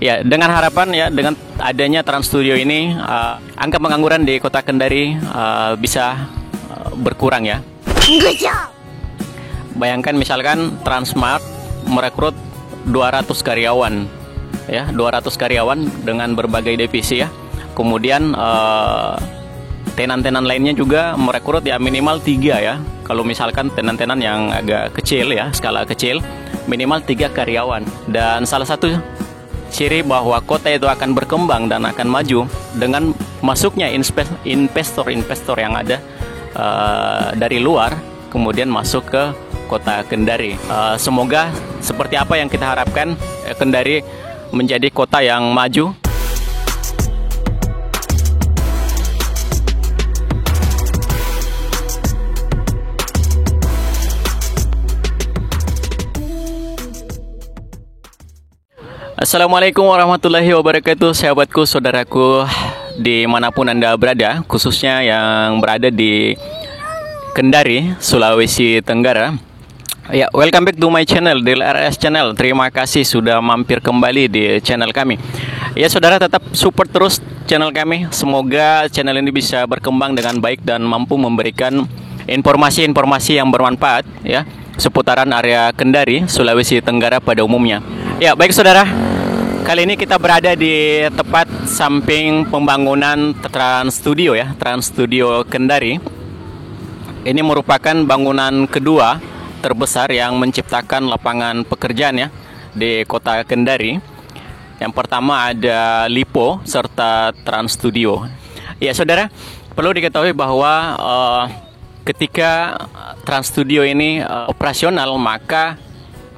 Ya, dengan harapan ya dengan adanya Trans Studio ini angka pengangguran di Kota Kendari bisa berkurang ya. Bayangkan misalkan Transmart merekrut 200 karyawan ya, 200 karyawan dengan berbagai divisi ya. Kemudian tenan-tenan lainnya juga merekrut ya minimal 3 ya. Kalau misalkan tenan-tenan yang agak kecil ya, skala kecil, minimal 3 karyawan. Dan salah satu ciri bahwa kota itu akan berkembang dan akan maju dengan masuknya investor-investor yang ada dari luar, kemudian masuk ke Kota Kendari. Semoga seperti apa yang kita harapkan, Kendari menjadi kota yang maju. Assalamualaikum warahmatullahi wabarakatuh, sahabatku, saudaraku dimanapun Anda berada, khususnya yang berada di Kendari, Sulawesi Tenggara. Ya, welcome back to my channel, di RS Channel. Terima kasih sudah mampir kembali di channel kami. Ya, saudara tetap support terus channel kami. Semoga channel ini bisa berkembang dengan baik dan mampu memberikan informasi-informasi yang bermanfaat ya seputaran area Kendari, Sulawesi Tenggara pada umumnya. Ya, baik saudara. Kali ini kita berada di tepat samping pembangunan Trans Studio ya, Trans Studio Kendari. Ini merupakan bangunan kedua terbesar yang menciptakan lapangan pekerjaan ya di Kota Kendari. Yang pertama ada Lipo serta Trans Studio. Ya saudara, perlu diketahui bahwa ketika Trans Studio ini operasional, maka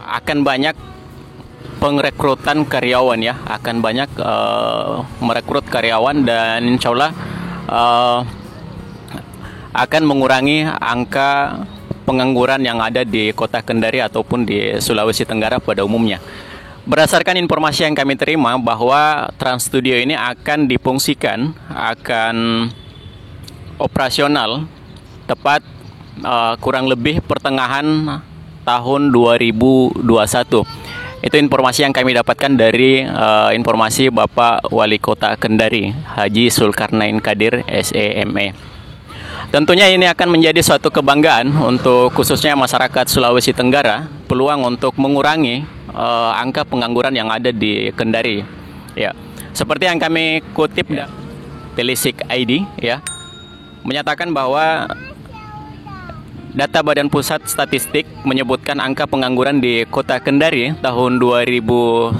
akan banyak pengrekrutan karyawan ya, akan banyak merekrut karyawan dan insya Allah akan mengurangi angka pengangguran yang ada di Kota Kendari ataupun di Sulawesi Tenggara pada umumnya. Berdasarkan informasi yang kami terima bahwa Trans Studio ini akan difungsikan, akan operasional tepat kurang lebih pertengahan tahun 2021. Itu informasi yang kami dapatkan dari informasi Bapak Wali Kota Kendari, Haji Zulkarnain Kadir, SEME. Tentunya ini akan menjadi suatu kebanggaan untuk khususnya masyarakat Sulawesi Tenggara, peluang untuk mengurangi angka pengangguran yang ada di Kendari. Ya, seperti yang kami kutip dari Telisik ID ya, menyatakan bahwa data Badan Pusat Statistik menyebutkan angka pengangguran di Kota Kendari tahun 2019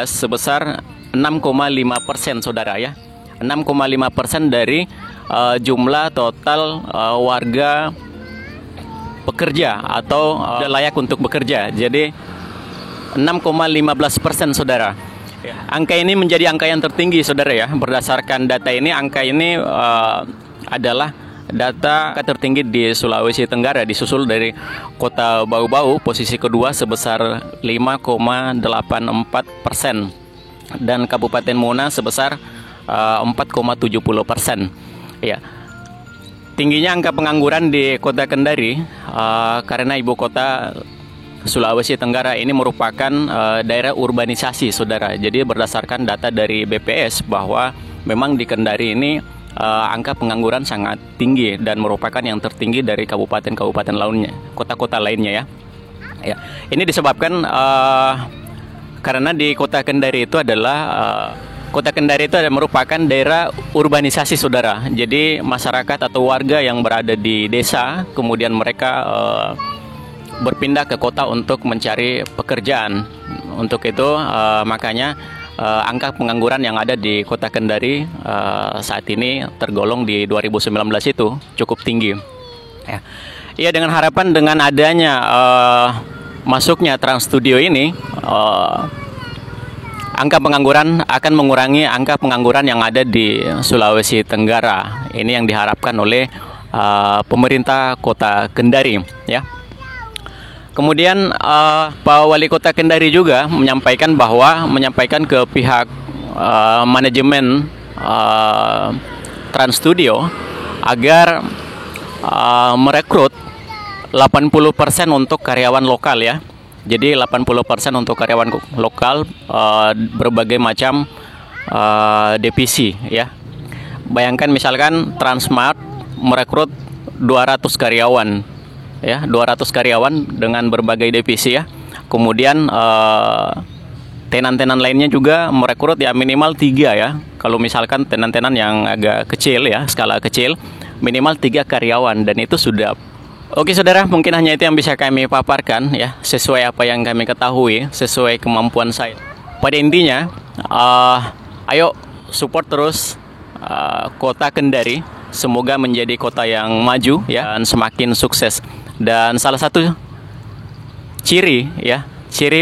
sebesar 6,5% saudara ya. 6,5% dari jumlah total warga pekerja atau layak untuk bekerja. Jadi 6,15% saudara. Angka ini menjadi angka yang tertinggi saudara ya. Berdasarkan data ini, angka ini adalah data tertinggi di Sulawesi Tenggara, disusul dari Kota Bau-Bau posisi kedua sebesar 5,84% dan Kabupaten Muna sebesar 4,70%. Ya, tingginya angka pengangguran di Kota Kendari karena ibu kota Sulawesi Tenggara ini merupakan daerah urbanisasi saudara. Jadi berdasarkan data dari BPS bahwa memang di Kendari ini angka pengangguran sangat tinggi dan merupakan yang tertinggi dari kabupaten-kabupaten lainnya, kota-kota lainnya ya. Ya, ini disebabkan karena di Kota Kendari itu adalah merupakan daerah urbanisasi saudara. Jadi masyarakat atau warga yang berada di desa kemudian mereka berpindah ke kota untuk mencari pekerjaan. Untuk itu makanya angka pengangguran yang ada di Kota Kendari saat ini tergolong di 2019 itu cukup tinggi. Ya, dengan harapan dengan adanya masuknya Trans Studio ini, angka pengangguran akan mengurangi angka pengangguran yang ada di Sulawesi Tenggara. Ini yang diharapkan oleh pemerintah Kota Kendari ya. Kemudian Pak Wali Kota Kendari juga menyampaikan ke pihak manajemen Trans Studio agar merekrut 80% untuk karyawan lokal ya. Jadi 80% untuk karyawan lokal, berbagai macam divisi ya. Bayangkan misalkan Transmart merekrut 200 karyawan ya, 200 karyawan dengan berbagai divisi ya. Kemudian tenan-tenan lainnya juga merekrut ya minimal 3 ya. Kalau misalkan tenan-tenan yang agak kecil ya, skala kecil, minimal 3 karyawan, dan itu sudah. Oke saudara, mungkin hanya itu yang bisa kami paparkan ya, sesuai apa yang kami ketahui, sesuai kemampuan saya. Pada intinya, ayo support terus Kota Kendari, semoga menjadi kota yang maju ya, dan semakin sukses. Dan salah satu ciri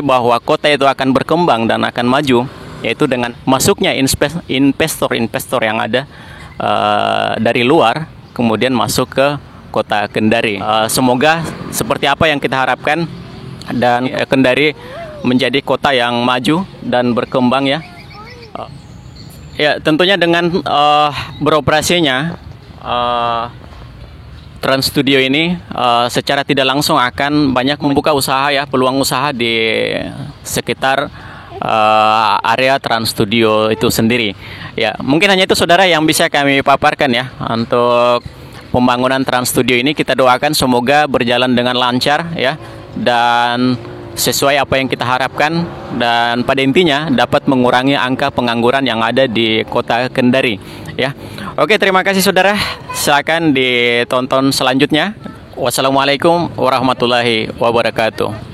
bahwa kota itu akan berkembang dan akan maju, yaitu dengan masuknya investor yang ada dari luar, kemudian masuk ke Kota Kendari. Semoga seperti apa yang kita harapkan, dan Kendari menjadi kota yang maju dan berkembang ya. Ya tentunya dengan beroperasinya Trans Studio ini secara tidak langsung akan banyak membuka usaha ya, peluang usaha di sekitar area Trans Studio itu sendiri. Ya, mungkin hanya itu saudara yang bisa kami paparkan ya untuk pembangunan Trans Studio ini. Kita doakan semoga berjalan dengan lancar ya, dan sesuai apa yang kita harapkan, dan pada intinya dapat mengurangi angka pengangguran yang ada di Kota Kendari ya. Oke, terima kasih saudara. Silakan ditonton selanjutnya. Wassalamualaikum warahmatullahi wabarakatuh.